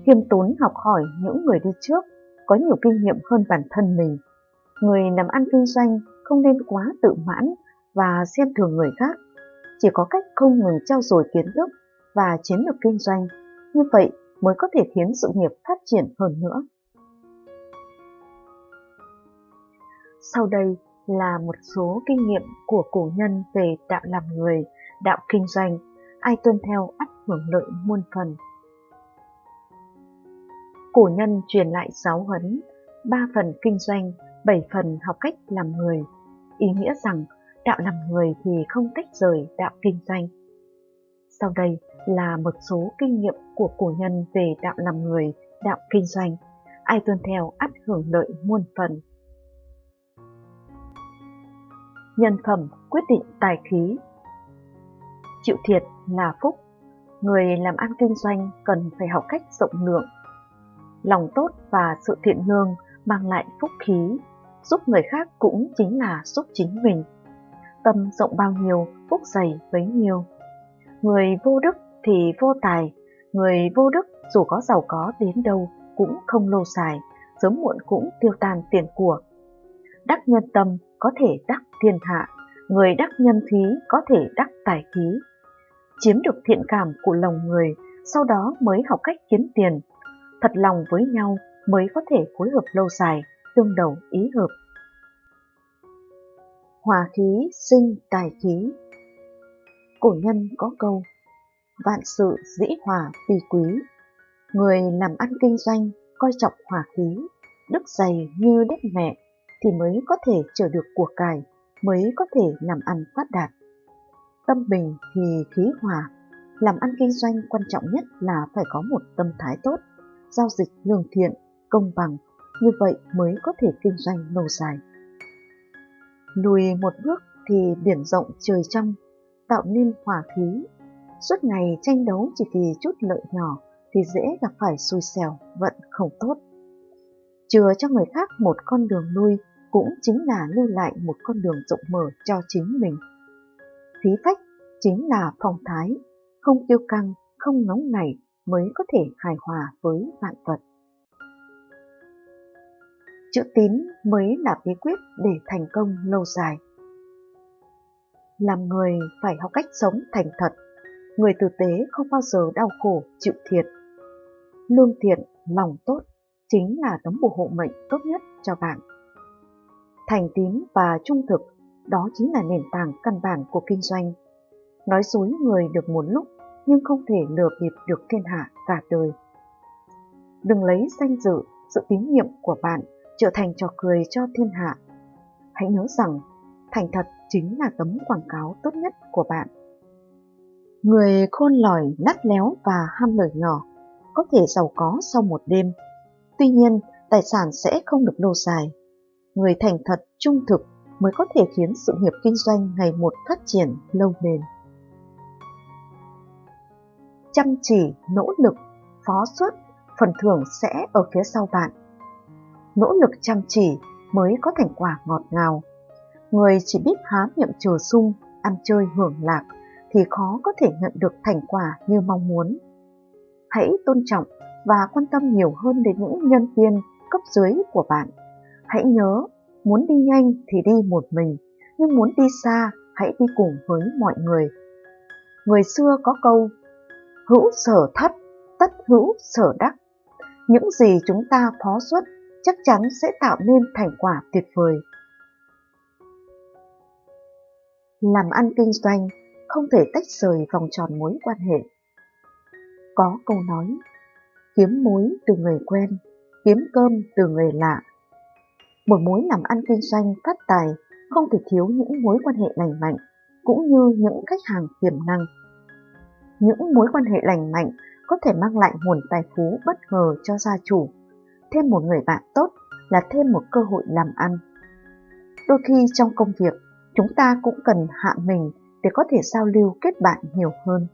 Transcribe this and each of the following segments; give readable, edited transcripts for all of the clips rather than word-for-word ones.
khiêm tốn học hỏi những người đi trước, có nhiều kinh nghiệm hơn bản thân mình. Người làm ăn kinh doanh không nên quá tự mãn và xem thường người khác, chỉ có cách không ngừng trau dồi kiến thức và chiến lược kinh doanh, như vậy mới có thể khiến sự nghiệp phát triển hơn nữa. Sau đây là một số kinh nghiệm của cổ nhân về đạo làm người, đạo kinh doanh, ai tuân theo ắt hưởng lợi muôn phần. Cổ nhân truyền lại giáo huấn, 3 phần kinh doanh, 7 phần học cách làm người, ý nghĩa rằng đạo làm người thì không tách rời đạo kinh doanh. Sau đây là một số kinh nghiệm của cổ nhân về đạo làm người, đạo kinh doanh, ai tuân theo ắt hưởng lợi muôn phần. Nhân phẩm quyết định tài khí. Chịu thiệt là phúc. Người làm ăn kinh doanh cần phải học cách rộng lượng. Lòng tốt và sự thiện lương mang lại phúc khí, giúp người khác cũng chính là giúp chính mình. Tâm rộng bao nhiêu, phúc dày bấy nhiêu. Người vô đức thì vô tài, người vô đức dù có giàu có đến đâu cũng không lâu dài, sớm muộn cũng tiêu tan tiền của. Đắc nhân tâm có thể đắc thiên hạ, người đắc nhân khí có thể đắc tài khí. Chiếm được thiện cảm của lòng người, sau đó mới học cách kiếm tiền. Thật lòng với nhau mới có thể phối hợp lâu dài, tương đầu ý hợp. Hòa khí sinh tài khí. Cổ nhân có câu, vạn sự dĩ hòa vi quý. Người làm ăn kinh doanh coi trọng hòa khí, đức dày như đất mẹ thì mới có thể chở được của cải, mới có thể làm ăn phát đạt. Tâm bình thì khí hòa, làm ăn kinh doanh quan trọng nhất là phải có một tâm thái tốt, giao dịch lương thiện, công bằng, như vậy mới có thể kinh doanh lâu dài. Lùi một bước thì biển rộng trời trong, tạo nên hòa khí. Suốt ngày tranh đấu chỉ vì chút lợi nhỏ thì dễ gặp phải xui xẻo, vận không tốt. Chừa cho người khác một con đường lui cũng chính là lưu lại một con đường rộng mở cho chính mình. Khí phách chính là phong thái, không kiêu căng, không nóng nảy mới có thể hài hòa với vạn vật. Chữ tín mới là bí quyết để thành công lâu dài. Làm người phải học cách sống thành thật, người tử tế không bao giờ đau khổ chịu thiệt. Lương thiện, lòng tốt chính là tấm bùa hộ mệnh tốt nhất cho bạn. Thành tín và trung thực, đó chính là nền tảng căn bản của kinh doanh. Nói dối người được một lúc nhưng không thể lừa bịp được thiên hạ cả đời. Đừng lấy danh dự, sự tín nhiệm của bạn trở thành trò cười cho thiên hạ. Hãy nhớ rằng thành thật chính là tấm quảng cáo tốt nhất của bạn. Người khôn lỏi, lắt léo và ham lời nhỏ có thể giàu có sau một đêm. Tuy nhiên, tài sản sẽ không được lâu dài. Người thành thật, trung thực mới có thể khiến sự nghiệp kinh doanh ngày một phát triển lâu bền. Chăm chỉ, nỗ lực, phó xuất, phần thưởng sẽ ở phía sau bạn. Nỗ lực chăm chỉ mới có thành quả ngọt ngào. Người chỉ biết há miệng chờ sung, ăn chơi hưởng lạc thì khó có thể nhận được thành quả như mong muốn. Hãy tôn trọng và quan tâm nhiều hơn đến những nhân viên cấp dưới của bạn. Hãy nhớ, muốn đi nhanh thì đi một mình, nhưng muốn đi xa hãy đi cùng với mọi người. Người xưa có câu, hữu sở thất, tất hữu sở đắc. Những gì chúng ta phó xuất chắc chắn sẽ tạo nên thành quả tuyệt vời. Làm ăn kinh doanh không thể tách rời vòng tròn mối quan hệ. Có câu nói, kiếm mối từ người quen, kiếm cơm từ người lạ. Một mối làm ăn kinh doanh phát tài không thể thiếu những mối quan hệ lành mạnh, cũng như những khách hàng tiềm năng. Những mối quan hệ lành mạnh có thể mang lại nguồn tài phú bất ngờ cho gia chủ. Thêm một người bạn tốt là thêm một cơ hội làm ăn. Đôi khi trong công việc, chúng ta cũng cần hạ mình để có thể giao lưu kết bạn nhiều hơn.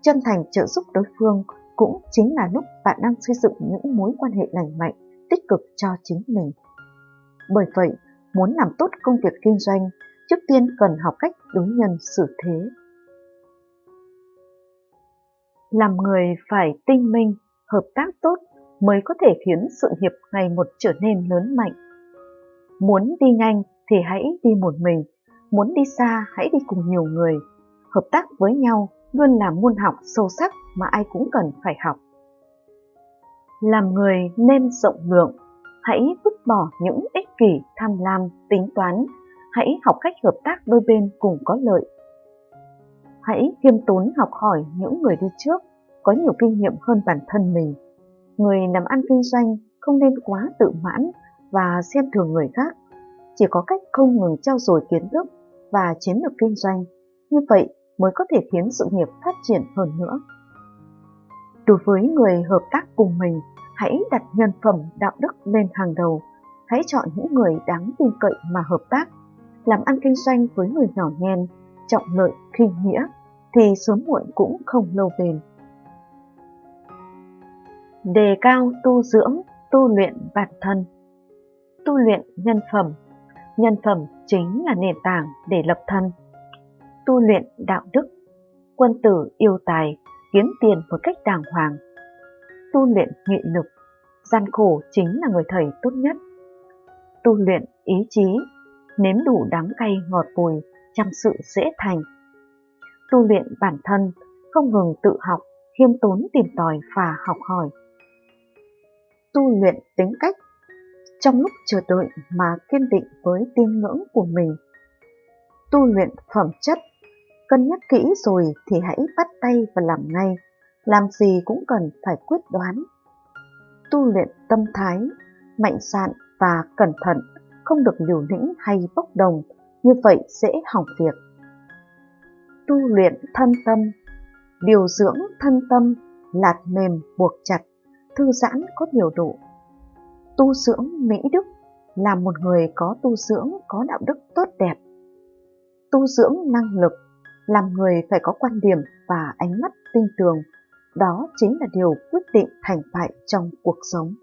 Chân thành trợ giúp đối phương cũng chính là lúc bạn đang xây dựng những mối quan hệ lành mạnh, tích cực cho chính mình. Bởi vậy, muốn làm tốt công việc kinh doanh, trước tiên cần học cách đối nhân xử thế. Làm người phải tinh minh, hợp tác tốt mới có thể khiến sự nghiệp ngày một trở nên lớn mạnh. Muốn đi nhanh thì hãy đi một mình, muốn đi xa hãy đi cùng nhiều người. Hợp tác với nhau luôn là môn học sâu sắc mà ai cũng cần phải học. Làm người nên rộng lượng, hãy vứt bỏ những ích kỷ, tham lam, tính toán, hãy học cách hợp tác đôi bên cùng có lợi. Hãy khiêm tốn học hỏi những người đi trước, có nhiều kinh nghiệm hơn bản thân mình. Người làm ăn kinh doanh không nên quá tự mãn và xem thường người khác, chỉ có cách không ngừng trau dồi kiến thức và chiến lược kinh doanh, như vậy mới có thể khiến sự nghiệp phát triển hơn nữa. Đối với người hợp tác cùng mình, hãy đặt nhân phẩm đạo đức lên hàng đầu, hãy chọn những người đáng tin cậy mà hợp tác. Làm ăn kinh doanh với người nhỏ nhen, trọng lợi khinh nghĩa thì sớm muộn cũng không lâu bền. Đề cao tu dưỡng, tu luyện bản thân. Tu luyện nhân phẩm chính là nền tảng để lập thân. Tu luyện đạo đức, quân tử yêu tài, kiếm tiền một cách đàng hoàng. Tu luyện nghị lực, gian khổ chính là người thầy tốt nhất. Tu luyện ý chí, nếm đủ đắng cay ngọt bùi, trăm sự dễ thành. Tu luyện bản thân, không ngừng tự học, khiêm tốn tìm tòi và học hỏi. Tu luyện tính cách, trong lúc chờ đợi mà kiên định với tín ngưỡng của mình. Tu luyện phẩm chất, cân nhắc kỹ rồi thì hãy bắt tay và làm ngay, làm gì cũng cần phải quyết đoán. Tu luyện tâm thái, mạnh dạn và cẩn thận, không được liều lĩnh hay bốc đồng, như vậy dễ hỏng việc. Tu luyện thân tâm, điều dưỡng thân tâm, lạt mềm buộc chặt, thư giãn có điều độ. Tu dưỡng mỹ đức, làm một người có tu dưỡng có đạo đức tốt đẹp. Tu dưỡng năng lực, làm người phải có quan điểm và ánh mắt tinh tường, đó chính là điều quyết định thành bại trong cuộc sống.